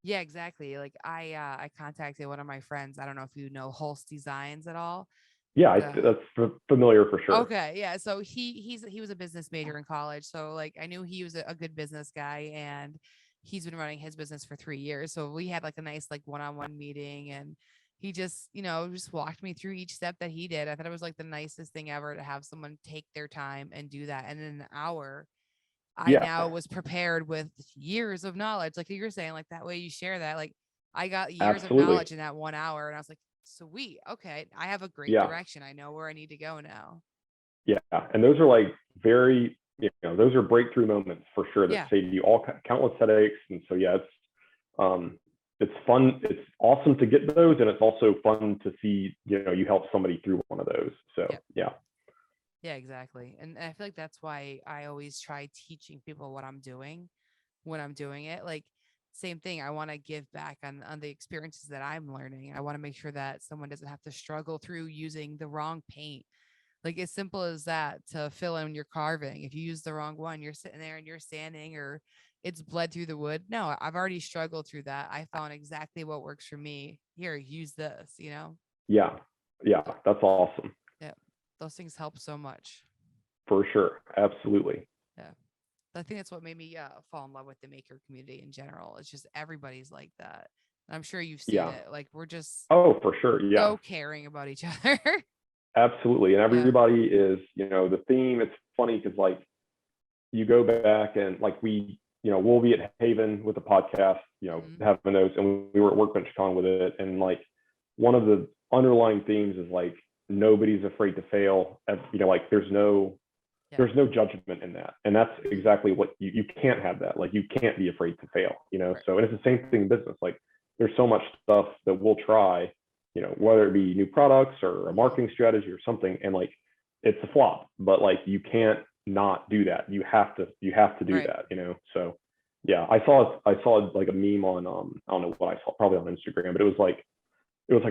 Yeah, exactly. Like I contacted one of my friends. I don't know if you know Holst Designs at all. Yeah, that's familiar for sure. Okay, yeah. So he was a business major in college. So like I knew he was a good business guy and he's been running his business for 3 years. So we had like a nice like one-on-one meeting and he just, you know, just walked me through each step that he did. I thought it was like the nicest thing ever to have someone take their time and do that. And in an hour, I now was prepared with years of knowledge. Like you're saying, like that way you share that. Like I got years of knowledge in that 1 hour and I was like, sweet. Okay. I have a great direction. I know where I need to go now. Yeah. And those are like very, you know, those are breakthrough moments for sure that save you all countless headaches. And so, it's fun. It's awesome to get those. And it's also fun to see, you know, you help somebody through one of those. So, yeah, exactly. And I feel like that's why I always try teaching people what I'm doing when I'm doing it. Like same thing. I want to give back on the experiences that I'm learning. I want to make sure that someone doesn't have to struggle through using the wrong paint. Like as simple as that to fill in your carving. If you use the wrong one, you're sitting there and you're sanding or it's bled through the wood. No, I've already struggled through that. I found exactly what works for me. Here, use this, you know? Yeah. Yeah. That's awesome. Yeah. Those things help so much. For sure. Absolutely. Yeah. I think that's what made me fall in love with the maker community in general. It's just everybody's like that. And I'm sure you've seen Yeah. it. Like we're just Oh, for sure. Yeah. so caring about each other. Absolutely. And everybody is, the theme, it's funny because like you go back and like we'll be at Haven with the podcast, having those, and we were at Workbench Con with it. And like one of the underlying themes is like nobody's afraid to fail. Like there's no judgment in that. And that's exactly what you can't have that. Like you can't be afraid to fail, Right. So, and it's the same thing in business. Like there's so much stuff that we'll try, whether it be new products or a marketing strategy or something, and like it's a flop, but like you can't not do that. You have to do Right. that, so yeah. I saw like a meme on I don't know what I saw, probably on Instagram, but it was like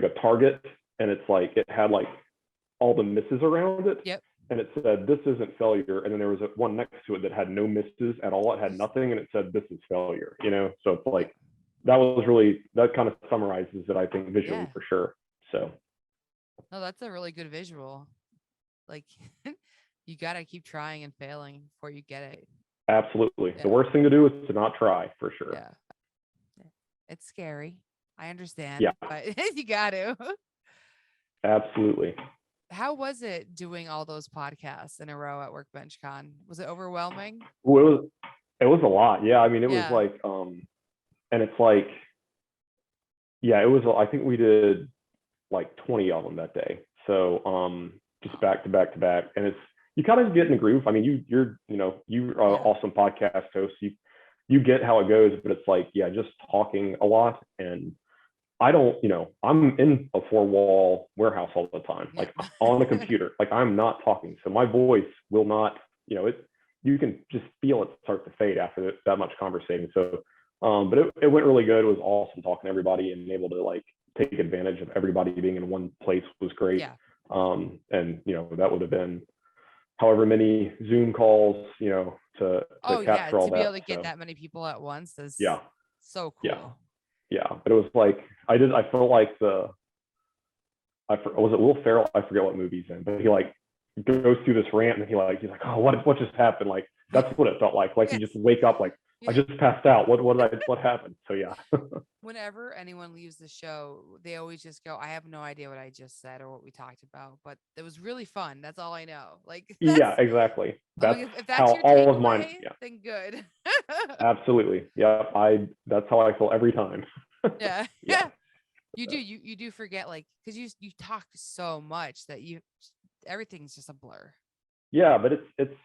a target, and it's like it had like all the misses around it. Yep. And it said, "This isn't failure." And then there was one next to it that had no misses at all. It had nothing, and it said, "This is failure." So it's like that kind of summarizes it, I think, visually for sure. So. No, that's a really good visual. Like you got to keep trying and failing before you get it. Absolutely. Yeah. The worst thing to do is to not try, for sure. Yeah. It's scary. I understand. Yeah. But you got to. Absolutely. How was it doing all those podcasts in a row at Workbench Con? Was it overwhelming? Well, it was a lot. Yeah. I mean, it was like, and it's like, yeah, it was, I think we did like 20 of them that day. So, just back to back to back. And it's, you kind of get in the groove. I mean, you're an awesome podcast host. You get how it goes, but it's like, yeah, just talking a lot. And I don't, I'm in a 4-wall warehouse all the time, like on a computer, like I'm not talking. So my voice will not, you can just feel it start to fade after that much conversating. So, but it went really good. It was awesome talking to everybody and able to like take advantage of everybody being in one place was great. Yeah. And, that would have been however many Zoom calls, to capture all that. To be able to get that many people at once is so cool. Yeah, but it was like I felt like was it Will Ferrell? I forget what movie he's in, but he like goes through this rant and he's like, oh, what just happened? Like that's what it felt like. Like you just wake up like I just passed out. What happened? So yeah. Whenever anyone leaves the show, they always just go, I have no idea what I just said or what we talked about, but it was really fun. That's all I know. Like yeah, exactly. That's, if that's how your all of mine. Yeah. then good. Absolutely. Yeah. That's how I feel every time. Yeah. Yeah. You do forget, like, because you talk so much that everything's just a blur. Yeah, but it's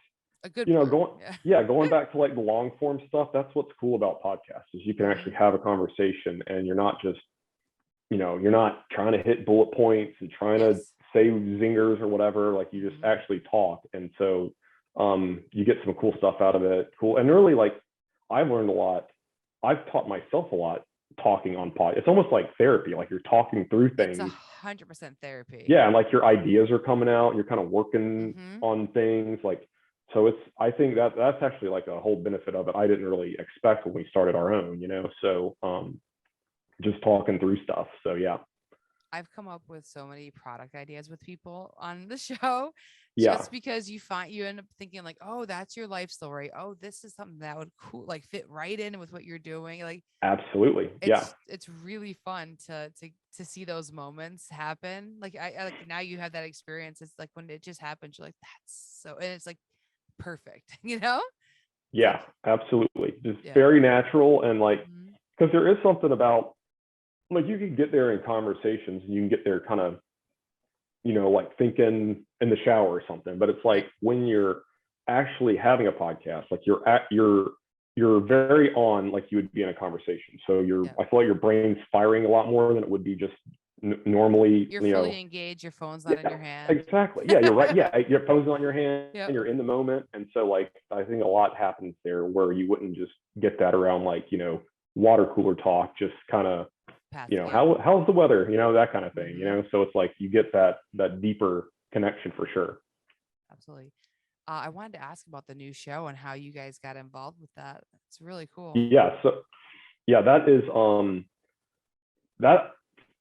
a good going back to like the long form stuff. That's what's cool about podcasts is you can actually have a conversation and you're not just you're not trying to hit bullet points and trying to say zingers or whatever. Like you just actually talk, and so you get some cool stuff out of it. Cool. And really, like, I've learned a lot. I've taught myself a lot talking on pod. It's almost like therapy. Like you're talking through things. It's 100% therapy. Yeah. And like your ideas are coming out. You're kind of working on things. Like, so I think that's actually like a whole benefit of it. I didn't really expect when we started our own, so just talking through stuff. So yeah. I've come up with so many product ideas with people on the show. Yeah. Just because you end up thinking like, oh, that's your life story. Oh, this is something that would fit right in with what you're doing. Like, absolutely. It's really fun to see those moments happen. Like I like now you have that experience. It's like when it just happens, you're like, that's so, and it's like perfect, Yeah, absolutely. Just very natural. And like, because there is something about, like, you can get there in conversations and you can get there kind of, like thinking in the shower or something, but it's like when you're actually having a podcast, like you're very on, like you would be in a conversation. So I feel like your brain's firing a lot more than it would be just normally. You're fully engaged. Your phone's not in your hand. Exactly. Yeah, you're right. Yeah, your phone's not in your hand and you're in the moment. And so like, I think a lot happens there where you wouldn't just get that around like, water cooler talk, just kind of, how's the weather, that kind of thing, so it's like you get that that connection for sure. Absolutely. I wanted to ask about the new show and how you guys got involved with that. It's really cool. Yeah. So yeah, that is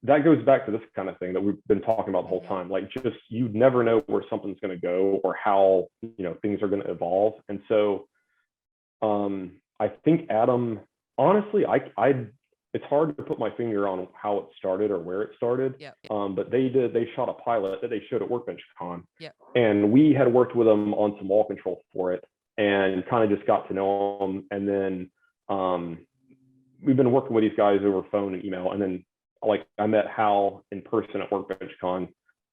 that goes back to this kind of thing that we've been talking about the whole time. Like, just, you never know where something's going to go or how, things are going to evolve. And so I think Adam, honestly, it's hard to put my finger on how it started or where it started. Yep. But they shot a pilot that they showed at Workbench Con. Yep. And we had worked with them on some wall control for it and kind of just got to know them. And then we've been working with these guys over phone and email. And then, like, I met Hal in person at Workbench Con.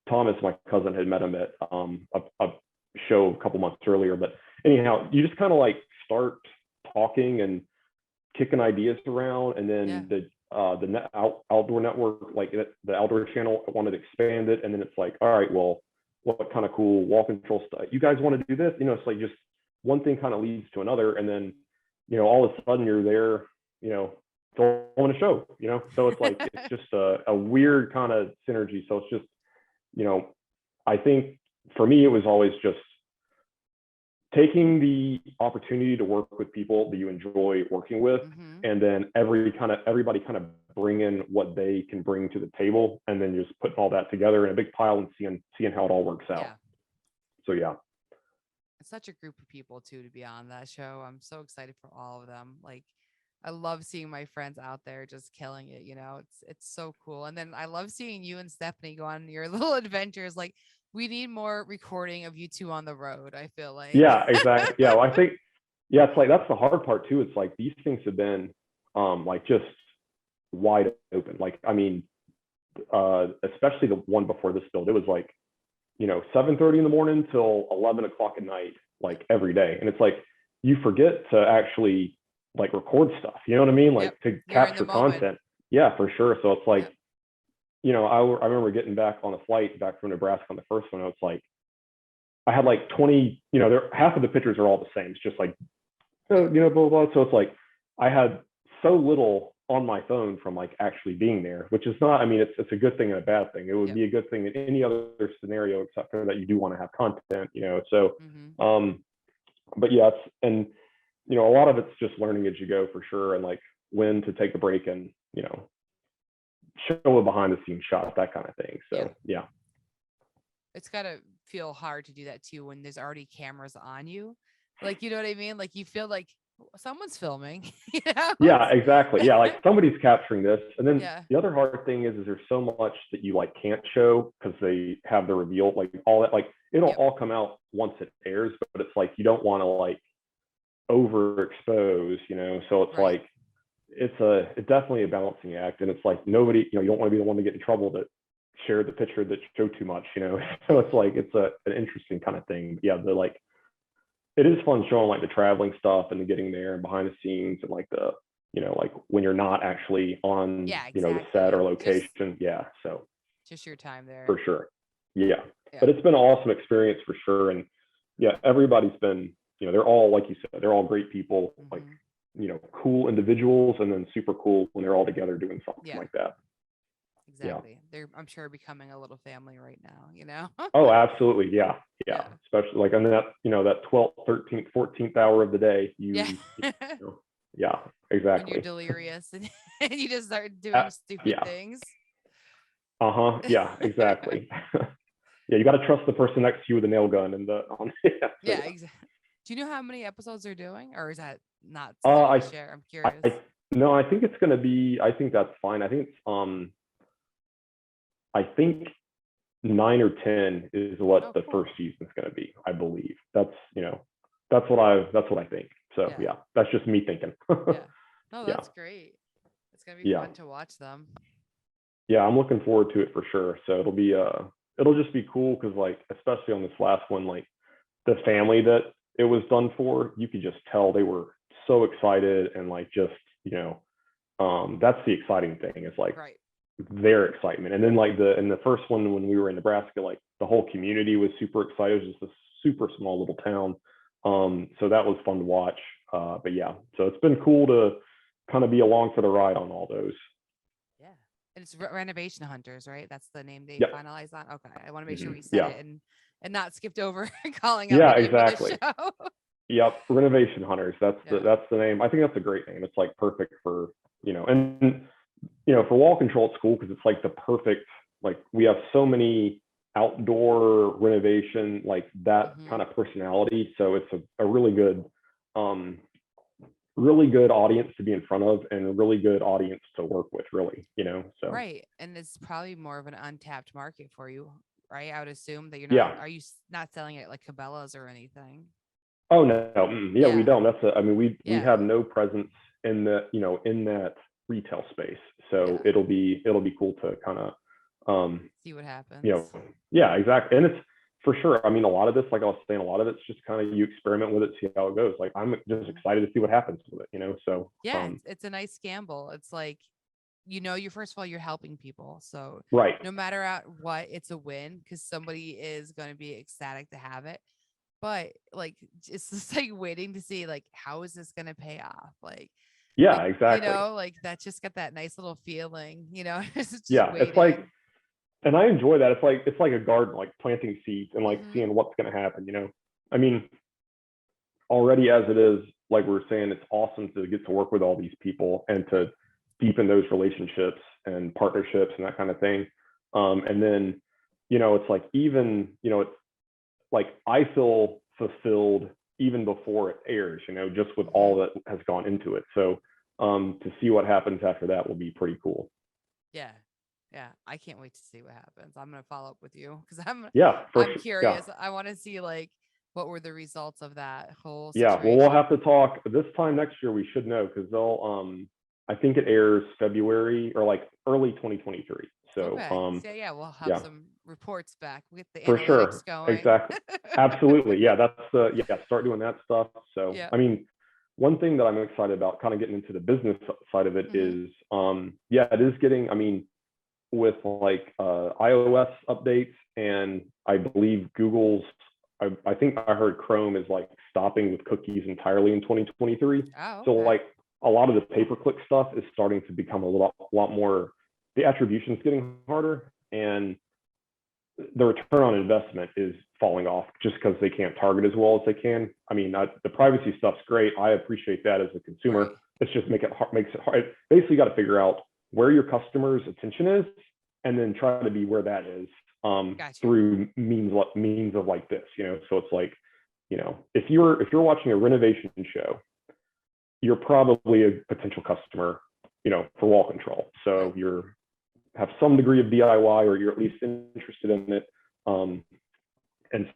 Thomas, my cousin, had met him at a show a couple months earlier. But anyhow, you just kind of like start talking and kicking ideas around, and then the outdoor network, like the outdoor channel, wanted to expand it, and then it's like, all right, well, what kind of cool wall control stuff you guys want to do this? It's like just one thing kind of leads to another, and then all of a sudden you're there, throwing a show, so it's like it's just a weird kind of synergy. So it's just, I think for me it was always just taking the opportunity to work with people that you enjoy working with, and then everybody kind of bring in what they can bring to the table, and then just putting all that together in a big pile and seeing how it all works out. Yeah. So yeah. It's such a group of people too to be on that show. I'm so excited for all of them. Like, I love seeing my friends out there just killing it. It's so cool. And then I love seeing you and Stephanie go on your little adventures. Like, we need more recording of you two on the road, I feel like. Yeah, exactly. Yeah, well, I think, it's like, that's the hard part too. It's like, these things have been like just wide open. Like, I mean, especially the one before this build, it was like, 7:30 in the morning till 11 o'clock at night, like every day. And it's like, you forget to actually like record stuff, you know what I mean? Like, to capture content. Yeah, for sure. So it's like, I remember getting back on the flight back from Nebraska on the first one. It's like, I had like 20, half of the pictures are all the same. It's just like, blah, blah, blah. So it's like, I had so little on my phone from like actually being there, which is not, I mean, it's a good thing and a bad thing. It would be a good thing in any other scenario, except for that you do want to have content, so, but yeah, and, a lot of it's just learning as you go, for sure. And like when to take a break and, show a behind the scenes shot, that kind of thing. So yeah. It's gotta feel hard to do that too when there's already cameras on you. Like, you know what I mean? Like, you feel like someone's filming. Yeah, exactly. Yeah, like somebody's capturing this. And then the other hard thing is there's so much that you like can't show because they have the reveal, like all that, like it'll all come out once it airs, but it's like you don't want to like overexpose, so it's like it's definitely a balancing act. And it's like nobody, you don't want to be the one to get in trouble that shared the picture that showed too much, so it's like it's an interesting kind of thing. But yeah, they're like, it is fun showing like the traveling stuff and the getting there and behind the scenes and like the, like when you're not actually on, the set or location. So just your time there. For sure. Yeah. But it's been an awesome experience for sure. And everybody's been, they're all, like you said, they're all great people, like, cool individuals, and then super cool when they're all together doing something like that. Exactly. They're, I'm sure, becoming a little family right now, Oh, absolutely. Yeah. Especially like on that, that 12th, 13th, 14th hour of the day, yeah, exactly. When you're delirious and you just start doing stupid things. Yeah, exactly. Yeah, you got to trust the person next to you with a nail gun and exactly. Do you know how many episodes they're doing, or is that not share? I'm curious. No, I think it's going to be, I think that's fine. I think it's, I think 9 or 10 is what the first season's going to be. I believe that's what I think. So yeah, that's just me thinking. No, that's great. It's going to be fun to watch them. Yeah, I'm looking forward to it for sure. So it'll just be cool because like, especially on this last one, like the family that it was done for, you could just tell they were so excited and like just, that's the exciting thing. It's like their excitement. And then like in the first one, when we were in Nebraska, like the whole community was super excited. It was just a super small little town. So that was fun to watch. But yeah, so it's been cool to kind of be along for the ride on all those. Yeah. And it's Renovation Hunters, right? That's the name they finalized on. Okay. I want to make sure we said it and not skipped over calling out the name of the show. Yep. Renovation Hunters. That's the name. I think that's a great name. It's like perfect for, and for wall control, it's cool because it's like the perfect, like we have so many outdoor renovation, like that kind of personality. So it's a really good audience to be in front of, and a really good audience to work with, really, so. Right. And it's probably more of an untapped market for you, right? I would assume that you're not, are you not selling it like Cabela's or anything? Oh, no. We don't. We have no presence in the, in that retail space. So it'll be cool to kind of, see what happens. Yeah, exactly. And it's for sure. I mean, a lot of this, like I was saying, a lot of it's just kind of you experiment with it, see how it goes. Like I'm just excited to see what happens with it, so. Yeah, it's a nice gamble. It's like, you're first of all, you're helping people. So right. No matter what, it's a win because somebody is going to be ecstatic to have it. But like, it's just like waiting to see like, how is this going to pay off? Like, yeah, exactly. Like that just got that nice little feeling, it's yeah, waiting. It's like, and I enjoy that. It's like a garden, like planting seeds and like seeing what's going to happen, I mean, already as it is, like we were saying, it's awesome to get to work with all these people and to deepen those relationships and partnerships and that kind of thing. And then, it's like, even, it's like I feel fulfilled even before it airs, just with all that has gone into it. So to see what happens after that will be pretty cool. Yeah. I can't wait to see what happens. I'm going to follow up with you because I'm curious. I want to see like, what were the results of that whole situation? Yeah. Well, we'll have to talk this time next year. We should know because they'll, I think it airs February or like early 2023. So, we'll have some reports back with the for analytics going. Exactly. Absolutely. Yeah. That's start doing that stuff. So, I mean, one thing that I'm excited about kind of getting into the business side of it is, it is getting, I mean, with like iOS updates, and I believe Google's, I think I heard Chrome is like stopping with cookies entirely in 2023. Oh, okay. So like a lot of the pay-per-click stuff is starting to become a lot more, the attribution's getting harder, and the return on investment is falling off just because they can't target as well as they can. I mean, the privacy stuff's great. I appreciate that as a consumer. Right. It's just makes it hard. Basically, got to figure out where your customer's attention is, and then try to be where that is through means of like this, So it's like, if you're watching a renovation show, you're probably a potential customer, for wall control. So you're have some degree of DIY, or you're at least interested in it. And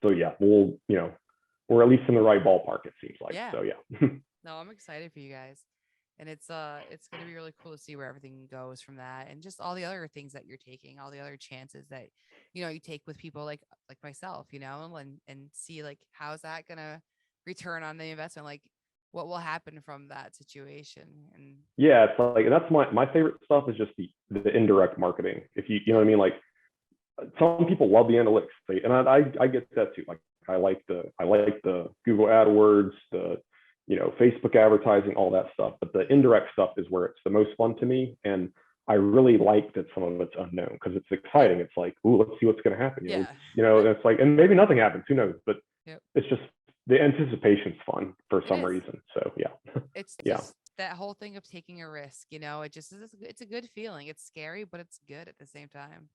so we're at least in the right ballpark, it seems like. Yeah. So No, I'm excited for you guys. And it's going to be really cool to see where everything goes from that, and just all the other things that you're taking, all the other chances that you take with people like myself, and see like how's that going to return on the investment, like what will happen from that situation. And it's like, and that's my favorite stuff is just the indirect marketing. If you know what I mean, like some people love the analytics, and I get that too. Like I like the Google AdWords, the Facebook advertising, all that stuff. But the indirect stuff is where it's the most fun to me. And I really like that some of it's unknown because it's exciting. It's like, ooh, let's see what's going to happen. And it's like, and maybe nothing happens, who knows? But it's just the anticipation's fun for some reason. So it's just that whole thing of taking a risk, it's a good feeling. It's scary, but it's good at the same time.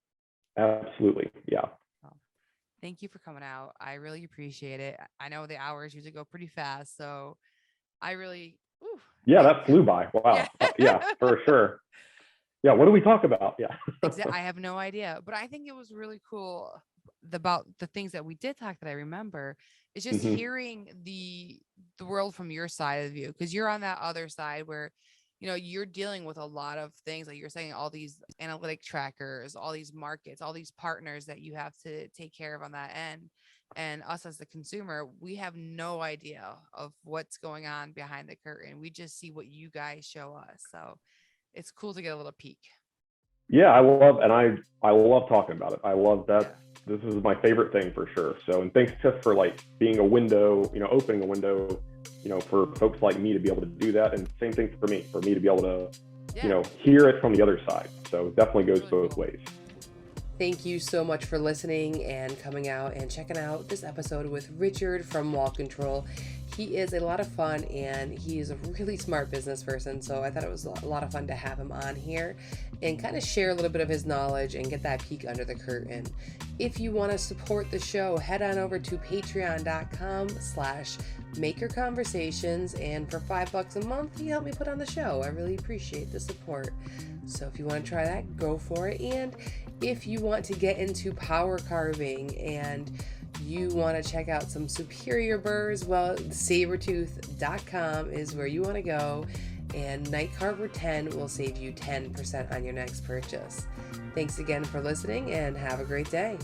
Absolutely. Yeah. Thank you for coming out. I really appreciate it. I know the hours usually go pretty fast, so I really, that flew by. Wow. Yeah, for sure. Yeah. What do we talk about? Yeah. I have no idea, but I think it was really cool about the things that we did talk that I remember is just hearing the world from your side of the view, because you're on that other side where, you're dealing with a lot of things, like you're saying, all these analytic trackers, all these markets, all these partners that you have to take care of on that end. And us as the consumer, we have no idea of what's going on behind the curtain. We just see what you guys show us. So it's cool to get a little peek. Yeah, I love talking about it. I love that. Yeah. This is my favorite thing for sure. So, and thanks, Tiff, for like being a window, opening a window, for folks like me to be able to do that. And same thing for me to be able to, hear it from the other side. So it definitely goes both ways. Thank you so much for listening and coming out and checking out this episode with Richard from Wall Control. He is a lot of fun, and he's a really smart business person, so I thought it was a lot of fun to have him on here and kind of share a little bit of his knowledge and get that peek under the curtain. If you want to support the show, head on over to patreon.com/makerconversations, and for $5 a month, you help me put on the show. I really appreciate the support. So if you want to try that, go for it. And if you want to get into power carving and you want to check out some superior burrs, well, sabertooth.com is where you want to go, and NIGHTCARVER 10 will save you 10% on your next purchase. Thanks again for listening, and have a great day.